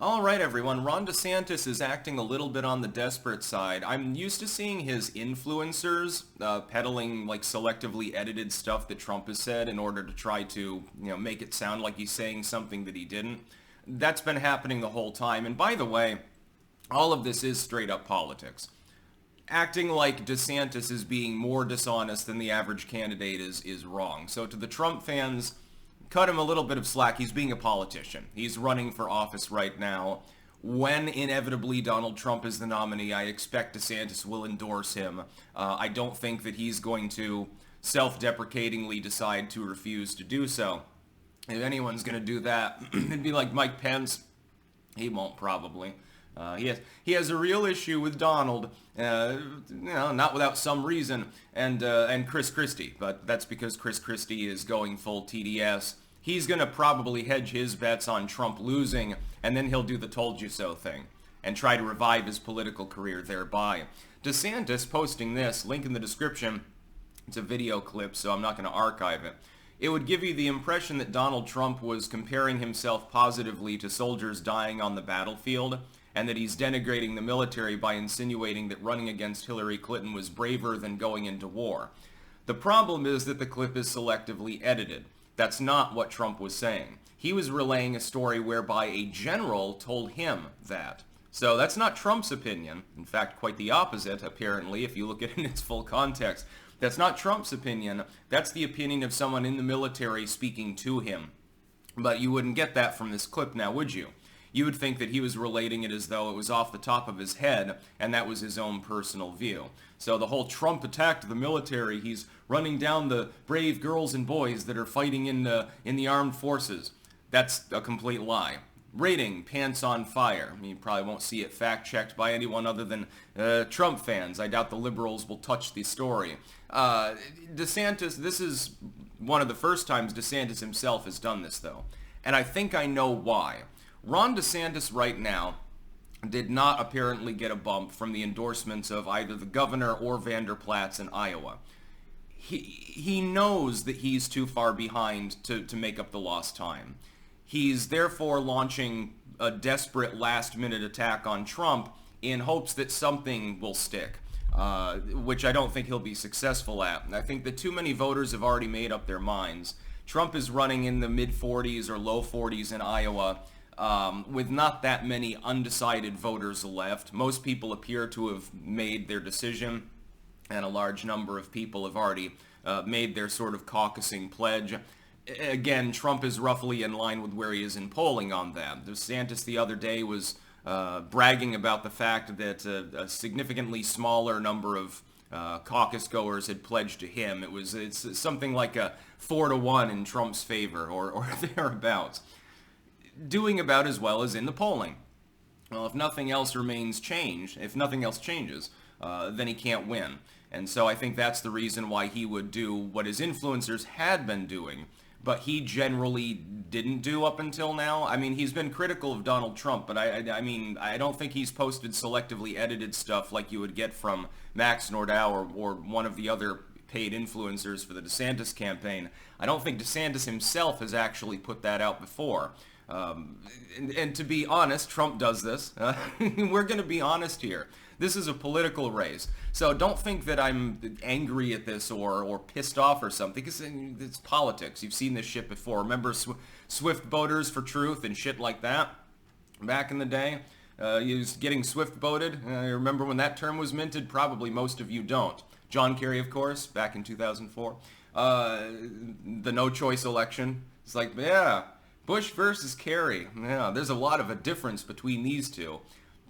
All right, everyone. Ron DeSantis is acting a little bit on the desperate side. I'm used to seeing his influencers peddling like selectively edited stuff that Trump has said in order to try to, make it sound like he's saying something that he didn't. That's been happening the whole time. And by the way, all of this is straight up politics. Acting like DeSantis is being more dishonest than the average candidate is wrong. So to the Trump fans, cut him a little bit of slack. He's being a politician. He's running for office right now. When inevitably Donald Trump is the nominee, I expect DeSantis will endorse him. I don't think that he's going to self-deprecatingly decide to refuse to do so. If anyone's going to do that, it'd be like Mike Pence. He won't probably. He has a real issue with Donald, not without some reason, and Chris Christie, but that's because Chris Christie is going full TDS. He's going to probably hedge his bets on Trump losing, and then he'll do the told you so thing and try to revive his political career thereby. DeSantis posting this, link in the description. It's a video clip, so I'm not going to archive it. It would give you the impression that Donald Trump was comparing himself positively to soldiers dying on the battlefield, and that he's denigrating the military by insinuating that running against Hillary Clinton was braver than going into war. The problem is that the clip is selectively edited. That's not what Trump was saying. He was relaying a story whereby a general told him that. So that's not Trump's opinion. In fact, quite the opposite, apparently, if you look at it in its full context. That's not Trump's opinion. That's the opinion of someone in the military speaking to him. But you wouldn't get that from this clip now, would you? You would think that he was relating it as though it was off the top of his head, and that was his own personal view. So the whole Trump attacked the military, he's running down the brave girls and boys that are fighting in the armed forces. That's a complete lie. Rating, pants on fire. You probably won't see it fact-checked by anyone other than Trump fans. I doubt the liberals will touch the story. DeSantis, this is one of the first times DeSantis himself has done this, though. And I think I know why. Ron DeSantis right now did not apparently get a bump from the endorsements of either the governor or Vander Plaats in Iowa. He knows that he's too far behind to make up the lost time. He's therefore launching a desperate last-minute attack on Trump in hopes that something will stick, which I don't think he'll be successful at. I think that too many voters have already made up their minds. Trump is running in the mid-40s or low 40s in Iowa, with not that many undecided voters left. Most people appear to have made their decision, and a large number of people have already made their sort of caucusing pledge. Again, Trump is roughly in line with where he is in polling on that. DeSantis the other day was bragging about the fact that a significantly smaller number of caucus goers had pledged to him. It's something like a 4-1 in Trump's favor, or thereabouts. Doing about as well as in the polling. Well, if nothing else changes, then he can't win. And so I think that's the reason why he would do what his influencers had been doing, but he generally didn't do up until now. I mean, he's been critical of Donald Trump, but I mean, I don't think he's posted selectively edited stuff like you would get from Max Nordau or one of the other paid influencers for the DeSantis campaign. I don't think DeSantis himself has actually put that out before. And to be honest, Trump does this. We're going to be honest here. This is a political race. So don't think that I'm angry at this or pissed off or something, because it's politics. You've seen this shit before. Remember Swift voters for truth and shit like that? Back in the day? He was getting Swift voted. Remember when that term was minted? Probably most of you don't. John Kerry, of course, back in 2004. The no-choice election. It's like, yeah, Bush versus Kerry. Yeah, there's a lot of a difference between these two.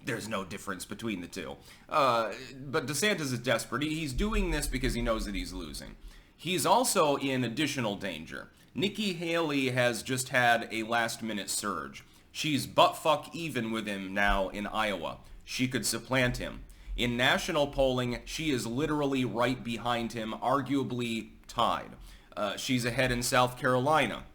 There's no difference between the two. But DeSantis is desperate. He's doing this because he knows that he's losing. He's also in additional danger. Nikki Haley has just had a last-minute surge. She's butt-fuck even with him now in Iowa. She could supplant him. In national polling, she is literally right behind him, arguably tied. She's ahead in South Carolina.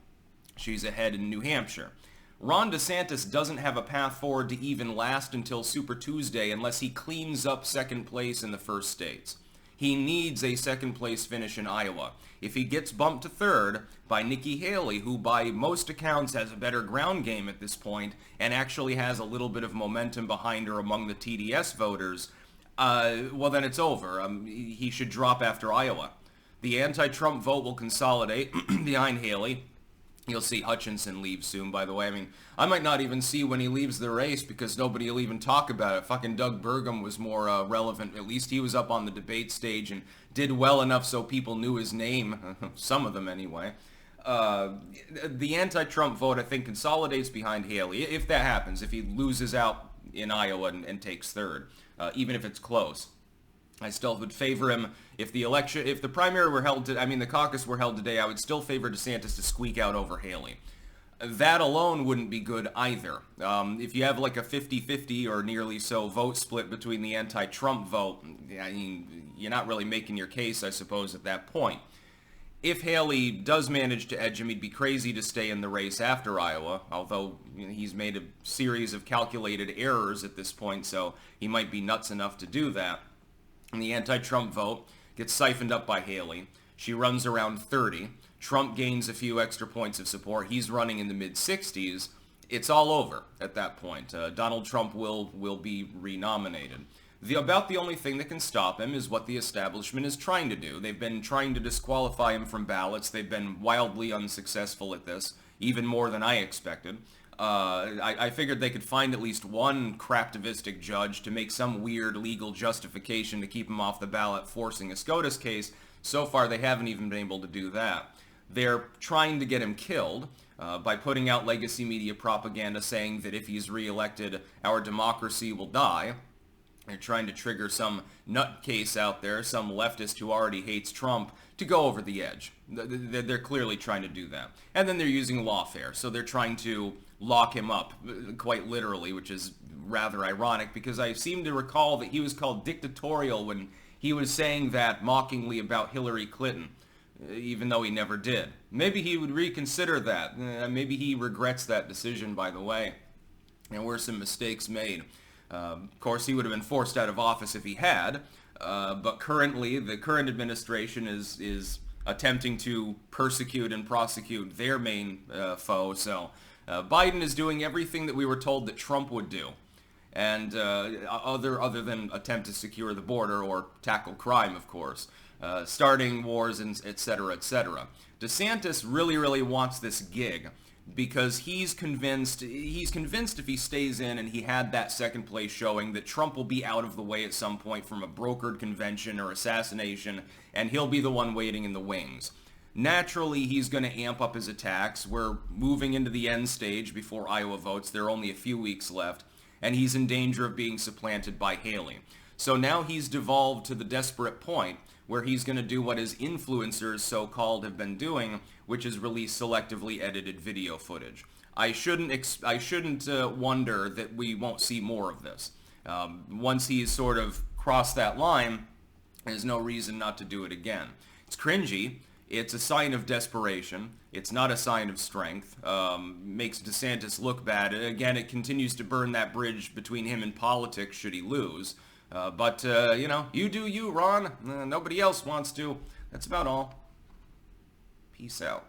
She's ahead in New Hampshire. Ron DeSantis doesn't have a path forward to even last until Super Tuesday unless he cleans up second place in the first states. He needs a second place finish in Iowa. If he gets bumped to third by Nikki Haley, who by most accounts has a better ground game at this point and actually has a little bit of momentum behind her among the TDS voters, well, then it's over. He should drop after Iowa. The anti-Trump vote will consolidate behind Haley. You'll see Hutchinson leave soon, by the way. I mean, I might not even see when he leaves the race because nobody will even talk about it. Fucking Doug Burgum was more relevant. At least he was up on the debate stage and did well enough so people knew his name. Some of them, anyway. The anti-Trump vote, I think, consolidates behind Haley. If that happens, if he loses out in Iowa and takes third, even if it's close. I still would favor him if the primary were held, the caucus were held today. I would still favor DeSantis to squeak out over Haley. That alone wouldn't be good either. If you have like a 50-50 or nearly so vote split between the anti-Trump vote, I mean, you're not really making your case, I suppose, at that point. If Haley does manage to edge him, he'd be crazy to stay in the race after Iowa, although he's made a series of calculated errors at this point, so he might be nuts enough to do that. And the anti-Trump vote gets siphoned up by Haley. She runs around 30. Trump gains a few extra points of support. He's running in the mid-60s. It's all over at that point. Donald Trump will be renominated. About the only thing that can stop him is what the establishment is trying to do. They've been trying to disqualify him from ballots. They've been wildly unsuccessful at this, even more than I expected. I figured they could find at least one craptivistic judge to make some weird legal justification to keep him off the ballot, forcing a SCOTUS case. So far, they haven't even been able to do that. They're trying to get him killed by putting out legacy media propaganda saying that if he's reelected, our democracy will die. They're trying to trigger some nutcase out there, some leftist who already hates Trump, to go over the edge. They're clearly trying to do that. And then they're using lawfare, so they're trying to lock him up, quite literally, which is rather ironic, because I seem to recall that he was called dictatorial when he was saying that mockingly about Hillary Clinton, even though he never did. Maybe he would reconsider that. Maybe he regrets that decision, by the way. There were some mistakes made. Of course, he would have been forced out of office if he had, but currently, the current administration is attempting to persecute and prosecute their main foe, so Biden is doing everything that we were told that Trump would do, and other than attempt to secure the border or tackle crime, of course, starting wars, and et cetera, et cetera. DeSantis really wants this gig because he's convinced if he stays in and he had that second place showing that Trump will be out of the way at some point from a brokered convention or assassination, and he'll be the one waiting in the wings. Naturally, he's going to amp up his attacks. We're moving into the end stage before Iowa votes. There are only a few weeks left, and he's in danger of being supplanted by Haley. So now he's devolved to the desperate point where he's going to do what his influencers, so-called, have been doing, which is release selectively edited video footage. I shouldn't wonder that we won't see more of this. Once he's sort of crossed that line, there's no reason not to do it again. It's cringy. It's a sign of desperation. It's not a sign of strength. Makes DeSantis look bad. Again, it continues to burn that bridge between him and politics should he lose. But you do you, Ron. Nobody else wants to. That's about all. Peace out.